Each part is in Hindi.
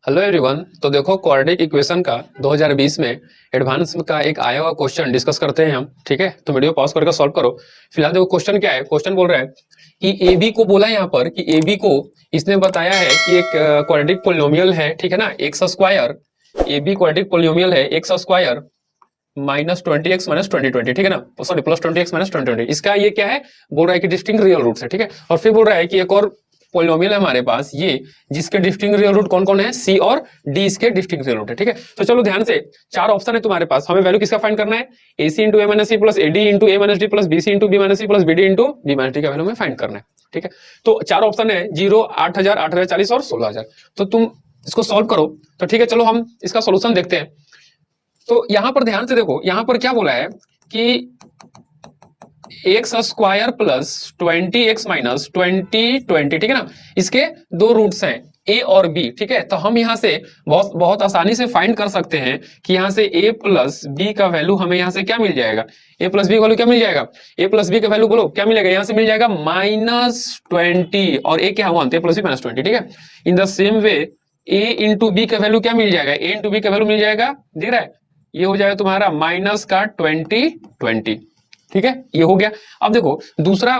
Hello everyone. तो देखो क्वाड्रेटिक इक्वेशन का 2020 में एडवांस का एक आया हुआ क्वेश्चन डिस्कस करते हैं हम। ठीक है, तो वीडियो पॉज करके सॉल्व करो। फिलहाल देखो क्वेश्चन क्या है। क्वेश्चन बोल रहा है कि ए बी को बोला है यहाँ पर कि ए बी को इसने बताया है कि एक क्वाड्रेटिक पोलिनोमियल है, ठीक है ना, x square. A b quadratic polynomial है x square minus 20x minus 2020, ठीक है ना, सॉरी प्लस 20x माइनस 2020। इसका ये क्या है, बोल रहा है कि डिस्टिंक्ट रियल रूट्स है। ठीक है, और फिर बोल रहा है कि एक और पोलिनोमियल है हमारे पास ये, जिसके डिस्टिंक्ट रियल रूट कौन कौन है, सी और डी इसके डिस्टिंक्ट रियल रूट है। ठीक है, तो चलो ध्यान से, चार ऑप्शन है तुम्हारे पास, हमें वैल्यू किसका फाइंड करना है, a c into a minus c plus a d into a minus d plus b c into b minus c plus b d into b minus d का वैल्यू हमें फाइंड करना है। ठीक है, तो चार ऑप्शन है 0, 8000, 8040 और 16000। तो तुम इसको सॉल्व करो। तो ठीक है, चलो हम इसका सोल्यूशन देखते हैं। तो यहां पर ध्यान से देखो, यहां पर क्या बोला है कि x square plus 20x minus 2020, ठीक है ना, इसके दो रूट्स हैं ए और बी। ठीक है, तो हम यहां से बहुत बहुत आसानी से फाइंड कर सकते हैं कि यहां से a प्लस बी का वैल्यू हमें यहां से क्या मिल जाएगा, a प्लस बी का वैल्यू क्या मिल जाएगा, a प्लस बी का वैल्यू बोलो क्या मिलेगा, यहां से मिल जाएगा -20 और a क्या हुआ, a प्लस बी माइनस 20। ठीक है, in the same way a into b का वैल्यू क्या मिल जाएगा, a इंटू बी का वैल्यू मिल जाएगा, दिख रहा है, ये हो जाएगा तुम्हारा माइनस का 2020। ठीक है, ये हो गया। अब देखो दूसरा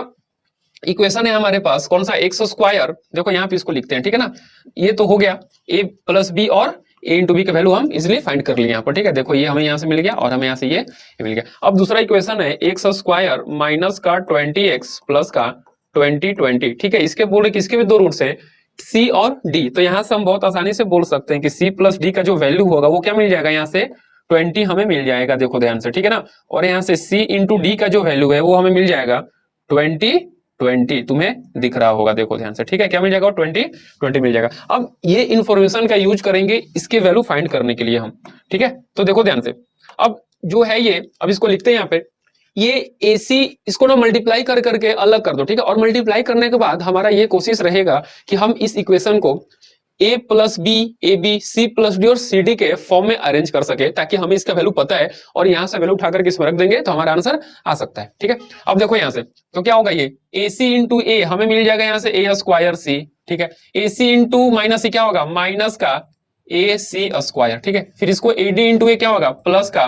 इक्वेशन है हमारे पास, कौन सा, एक्स स्क्वायर। देखो यहाँ पे इसको लिखते हैं, ठीक है ना, ये तो हो गया ए प्लस बी और ए इंटू बी का वैल्यू हम इजिली फाइंड कर लिए यहाँ पर। ठीक है, देखो ये हमें यहाँ से मिल गया और हमें यहाँ से ये मिल गया। अब दूसरा इक्वेशन है एक्स स्क्वायर माइनस का 20x प्लस का 2020। ठीक है, इसके बोले कि इसके भी दो रूट्स है सी और डी, तो यहाँ से हम बहुत आसानी से बोल सकते हैं कि सी प्लस डी का जो वैल्यू होगा वो क्या मिल जाएगा, यहाँ से 20 हमें मिल जाएगा। देखो ध्यान से, ठीक है ना, और यहाँ से C इंटू डी का जो वैल्यू है वो हमें मिल जाएगा 20 तुम्हें दिख रहा होगा, देखो ध्यान से। ठीक है, क्या मिल जाएगा, 20 मिल जाएगा। अब ये इंफॉर्मेशन का यूज करेंगे इसके वैल्यू फाइंड करने के लिए हम। ठीक है, तो देखो ध्यान से, अब जो है ये, अब इसको लिखते हैं यहाँ पे, ये AC इसको ना मल्टीप्लाई कर करके अलग कर दो। ठीक है, और मल्टीप्लाई करने के बाद हमारा ये कोशिश रहेगा कि हम इस इक्वेशन को a plus b, a b, c plus d और सी डी के फॉर्म में अरेंज कर सके, ताकि हमें इसका वैल्यू पता है और यहां से वैल्यू उठाकर इसमें रख देंगे तो हमारा आंसर आ सकता है। ठीक है, अब देखो यहां से, तो क्या होगा, ये ए सी इंटू ए हमें मिल जाएगा यहाँ से ए स्क्वायर सी। ठीक है, a c into minus c क्या होगा, माइनस का ए सी स्क्वायर। ठीक है, फिर इसको ए डी इंटू ए क्या होगा, प्लस का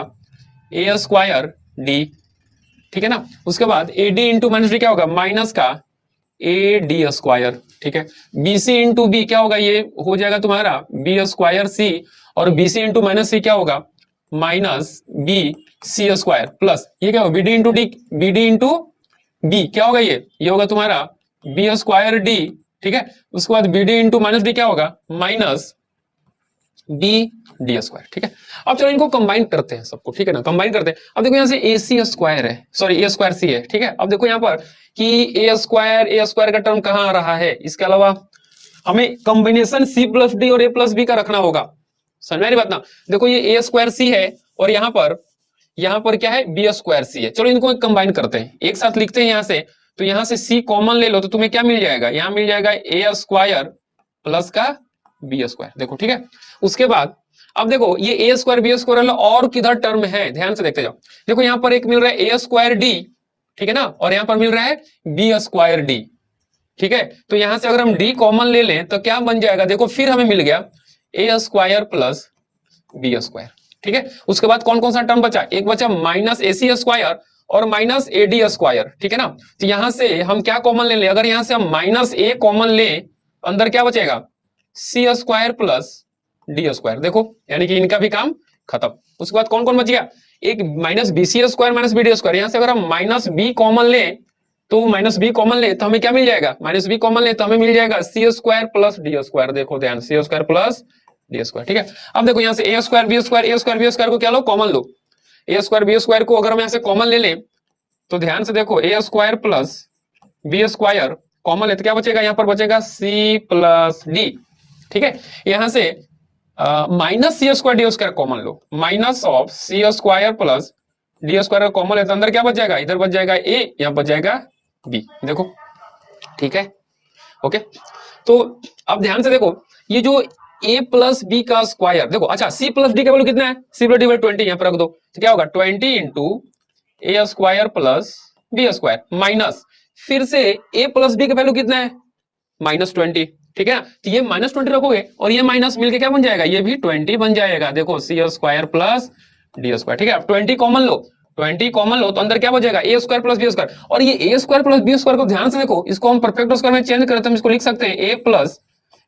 ए स्क्वायर डी। ठीक है ना, उसके बाद ए डी इंटू माइनस डी क्या होगा, माइनस का ए डी स्क्वायर। ठीक है, बी सी इंटू बी क्या होगा, ये हो जाएगा तुम्हारा बी स्क्वायर सी, और b c into minus c क्या होगा, minus b c square, plus ये क्या होगा, b d into d, b d into b क्या होगा, ये होगा तुम्हारा बी स्क्वायर डी। ठीक है, उसके बाद b d into minus d क्या होगा, माइनस बी डी स्क्वायर। ठीक है, अब चलो इनको कंबाइन करते हैं सबको। ठीक है ना, कंबाइन करते हैं। अब देखो यहाँ से ए सी स्क्वायर है, सॉरी ए स्क्वायर सी है। ठीक है, अब देखो यहाँ पर कि ए स्क्वायर का टर्म कहाँ आ रहा है, इसके अलावा हमें कॉम्बिनेशन सी प्लस डी और ए प्लस बी का रखना होगा। समझ में आ रही बात ना, देखो ये ए स्क्वायर सी है और यहाँ पर क्या है, बी स्क्वायर सी है। चलो इनको कंबाइन करते हैं, एक साथ लिखते हैं यहाँ से। तो यहाँ से सी कॉमन ले लो तो तुम्हें क्या मिल जाएगा, यहाँ मिल जाएगा ए स्क्वायर प्लस का बी स्क्वायर। देखो ठीक है, उसके बाद अब देखो ये ए स्क्वायर बी स्क्वायर और किधर टर्म है, ध्यान से देखते जाओ। देखो यहाँ पर एक मिल रहा है ए स्क्वायर डी, ठीक है ना, और यहाँ पर मिल रहा है बी स्क्वायर डी। ठीक है, तो यहां से अगर हम डी कॉमन ले लें तो क्या बन जाएगा, देखो फिर हमें मिल गया ए स्क्वायर प्लस बी स्क्वायर। ठीक है, उसके बाद कौन कौन सा टर्म बचा, एक बचा माइनस ए सी स्क्वायर और माइनस ए डी स्क्वायर। ठीक है ना, तो यहां से हम क्या कॉमन ले लें, अगर यहां से हम माइनस ए कॉमन ले अंदर क्या बचेगा, सी स्क्वायर प्लस डी स्क्वायर। देखो यानी कि इनका भी काम खत्म। उसके बाद कौन कौन बच गया, एक minus b c square minus b d square. यहां से अगर हम माइनस बी कॉमन ले तो माइनस बी कॉमन ले तो हमें क्या मिल जाएगा, माइनस बी कॉमन ले तो हमें मिल जाएगा सी स्क्वायर प्लस डी स्क्वायर। देखो ध्यान, सी स्क्वायर प्लस डी स्क्वायर। ठीक है, अब देखो यहाँ से ए स्क्वायर बी स्क्वायर, ए स्क्वायर बी स्क्वायर को क्या लो, कॉमन लो। ए स्क्वायर बी स्क्वायर को अगर हम यहाँ से कॉमन ले लें तो ध्यान से देखो, a square plus b square common ले तो क्या बचेगा, यहाँ पर बचेगा सी प्लस डी। ठीक है, यहाँ से minus c square d square common लो, minus of c square plus d square common ले तो अंदर क्या बच जाएगा, इधर बच जाएगा ए, यहाँ बच जाएगा बी। देखो ठीक है, ओके। तो अब ध्यान से देखो, ये जो a प्लस बी का स्क्वायर, देखो अच्छा सी प्लस डी का वैल्यू कितना है, सी प्लस डी वैल्यू 20 यहाँ पर रख दो तो क्या होगा 20 into a square plus b square minus फिर से a प्लस बी का वैल्यू कितना है, -20। ठीक है ना। तो ये -20 रखोगे और ये माइनस मिलके क्या बन जाएगा, ये भी 20 बन जाएगा। देखो c² प्लस d², ठीक है। अब 20 कॉमन लो, 20 कॉमन लो तो अंदर क्या बचेगा, a² प्लस b²। और ये a² प्लस b² को ध्यान से देखो, इसको हम परफेक्ट स्क्वायर में चेंज करें तो हम इसको लिख सकते हैं a प्लस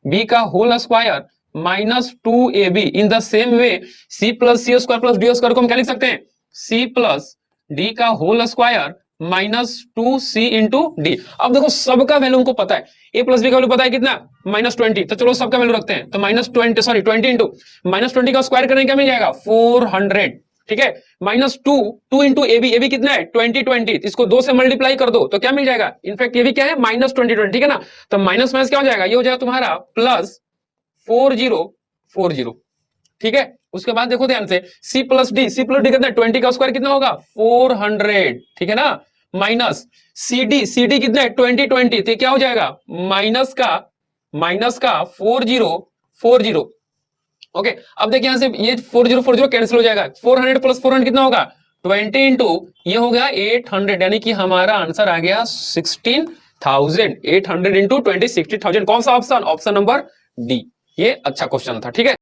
b का whole square minus 2ab। In the same way c plus c² plus d² को हम क्या लिख सकते हैं, c प्लस d का whole square minus 2c into d. अब देखो सबका वैल्यू हमको पता है, a प्लस बी का वैल्यू पता है कितना, -20। तो चलो सबका वैल्यू रखते हैं, तो -20 इंटू -20 का स्क्वायर करेंगे क्या मिल जाएगा 400, ठीक है। -2 इंटू ए बी कितना है 20, इसको 2 से मल्टीप्लाई कर दो तो क्या मिल जाएगा, इनफैक्ट ये भी क्या है -20, ठीक है ना। तो माइनस माइनस क्या हो जाएगा, ये हो जाएगा तुम्हारा प्लस 4040, ठीक है। उसके बाद देखो ध्यान से c प्लस डी कितना है 20 का स्क्वायर कितना होगा 400, ठीक है ना। माइनस सी डी कितना है 20, तो क्या हो जाएगा माइनस का 4040। ओके, अब देखिए यहां से ये 4040 कैंसिल हो जाएगा, 400 प्लस 400 कितना होगा 20 इंटू ये हो गया 800, यानी कि हमारा आंसर आ गया 16,000। 800 इंटू 20 60,000। कौन सा ऑप्शन, ऑप्शन नंबर डी। ये अच्छा क्वेश्चन था, ठीक है।